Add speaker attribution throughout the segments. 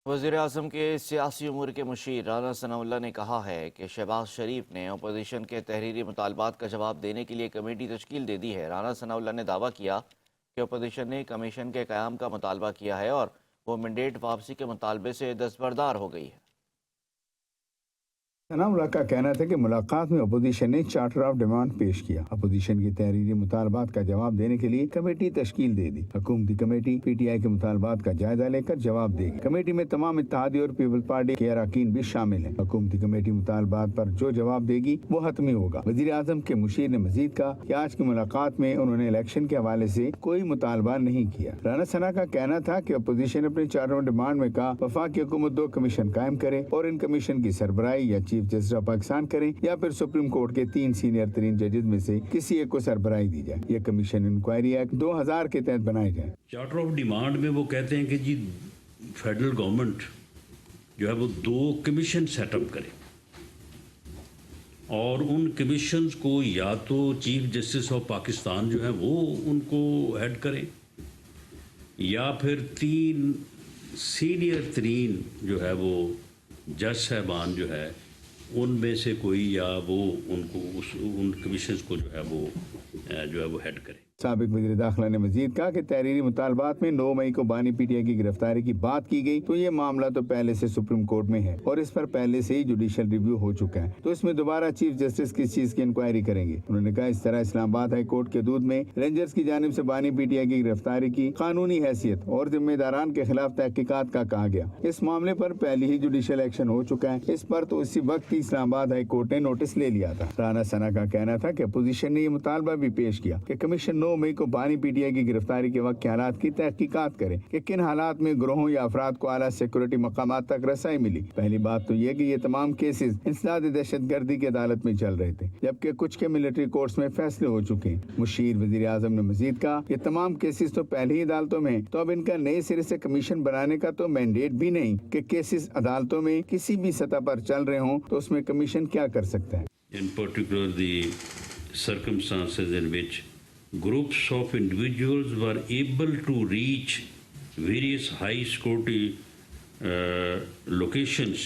Speaker 1: वज़ीर-ए-आज़म के सियासी उमूर के मुशीर राना सनाउल्लाह ने कहा है कि शहबाज शरीफ ने अपोजिशन के तहरीरी मुतालबात का जवाब देने के लिए कमेटी तश्कील दे दी है। राना सनाउल्लाह ने दावा किया कि अपोजिशन ने कमीशन के क़याम का मुतालबा किया है और वो मैंडेट वापसी के मुतालबे से दस्तबरदार हो गई है।
Speaker 2: सनाउल्लाह का कहना था कि मुलाकात में अपोजिशन ने चार्टर ऑफ डिमांड पेश किया। अपोजिशन की तहरीरी मुतालबात का जवाब देने के लिए कमेटी तश्कील दे दी। हुकूमती कमेटी PTI के मुतालबात का जायजा लेकर जवाब देगी। कमेटी में तमाम इत्तेहादी और पीपल्स पार्टी के अरकान भी शामिल हैं। हुकूमती कमेटी मुतालबात पर जो जवाब देगी वो हतमी होगा। वज़ीर आज़म के मुशीर ने मजीद कहा कि आज की मुलाकात में उन्होंने इलेक्शन के हवाले से कोई मुतालबा नहीं किया। राना सना का कहना था कि अपोजिशन अपने चार्टर ऑफ डिमांड में कहा वफाकी हुकूमत 2 कमीशन कायम करे और इन कमीशन की सरबराही या चीफ जस्टिस ऑफ पाकिस्तान करें या फिर सुप्रीम कोर्ट के 3 सीनियर तरीन जजेस में से किसी एक को सरबराही दी जाए। यह कमीशन इंक्वायरी एक्ट 2000 के तहत बनाए जाए।
Speaker 3: चार्टर ऑफ डिमांड में वो कहते हैं कि जी फेडरल गवर्नमेंट जो है वो 2 कमीशन सेटअप करे और उन कमीशंस को या तो चीफ जस्टिस ऑफ पाकिस्तान जो है वो उनको हेड करे या फिर 3 सीनियर तरीन जो है वो जज साहबान जो है उनमें से कोई या वो उनको उन कमीशंस को जो है वो हेड करे।
Speaker 2: साबिक वज़ीर दाखिला ने मजीद कहा कि तहरीरी मुतालबात में 9 मई को बानी PTI की गिरफ्तारी की बात की गई तो ये मामला तो पहले से सुप्रीम कोर्ट में है और इस पर पहले से ही जुडिशल रिव्यू हो चुका है, तो इसमें दोबारा चीफ जस्टिस किस चीज की इंक्वायरी करेंगे। उन्होंने कहा इस तरह इस्लामाबाद हाई कोर्ट के दूध में रेंजर्स की जानिब से बानी PTI की गिरफ्तारी की कानूनी हैसियत और जिम्मेदारान के खिलाफ तहकीकात का कहा गया। इस मामले पर पहले ही जुडिशल एक्शन हो चुका है। इस पर तो इसी वक्त ही इस्लामाबाद हाई कोर्ट ने नोटिस ले लिया था। राना सना का कहना था कि अपोजिशन ने यह मुतालबा भी पेश किया कि कमीशन 9 मई को बानी PTI की गिरफ्तारी के वक्त के हालात की तहकीकात करे कि किन हालात में ग्रोहों या अफराद को आला सिक्योरिटी मकामात तक रसाई मिली। पहली बात तो ये कि ये तमाम केसेस इंसदाद दहशत गर्दी की अदालत में चल रहे थे, जबकि कुछ के मिलिट्री कोर्ट्स में फैसले हो चुके हैं। मुशीर वज़ीर आज़म ने मजीद कहा ये तमाम केसेस तो पहले ही अदालतों में, तो अब इनका नए सिरे से कमीशन बनाने का तो मैंडेट भी नहीं कि केसेस अदालतों में किसी भी सतह पर चल रहे हों तो उसमें कमीशन क्या कर सकता है।
Speaker 3: In particular, the circumstances in which groups of individuals were able to reach various high security locations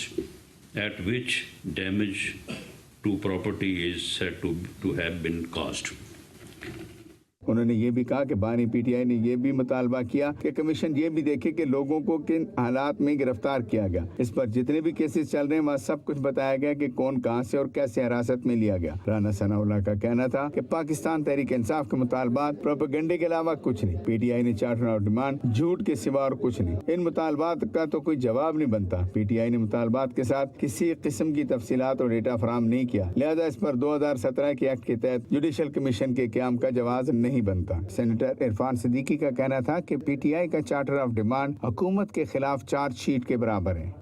Speaker 3: at which damage to property is said to have been caused.
Speaker 2: उन्होंने ये भी कहा कि बानी PTI ने यह भी मुतालबा किया कि कमीशन ये भी देखे कि लोगों को किन हालात में गिरफ्तार किया गया। इस पर जितने भी केसेस चल रहे हैं वहाँ सब कुछ बताया गया कि कौन कहां से और कैसे हिरासत में लिया गया। राना सनाउल्लाह का कहना था कि पाकिस्तान तहरीक इंसाफ के मुतालबात प्रोपेगेंडे के अलावा कुछ नहीं। PTI ने चार्टर ऑफ डिमांड झूठ के सिवा और कुछ नहीं। इन मुतालबात का तो कोई जवाब नहीं बनता। PTI ने मुतालबात के साथ किसी किस्म की तफसीलात और डेटा फराहम नहीं किया, लिहाजा इस पर 2017 के एक्ट के तहत जुडिशल कमीशन के क़याम का जवाब नहीं बनता। सेनेटर इरफान सिद्दीकी का कहना था कि PTI का चार्टर ऑफ डिमांड हुकूमत के खिलाफ चार्जशीट के बराबर है।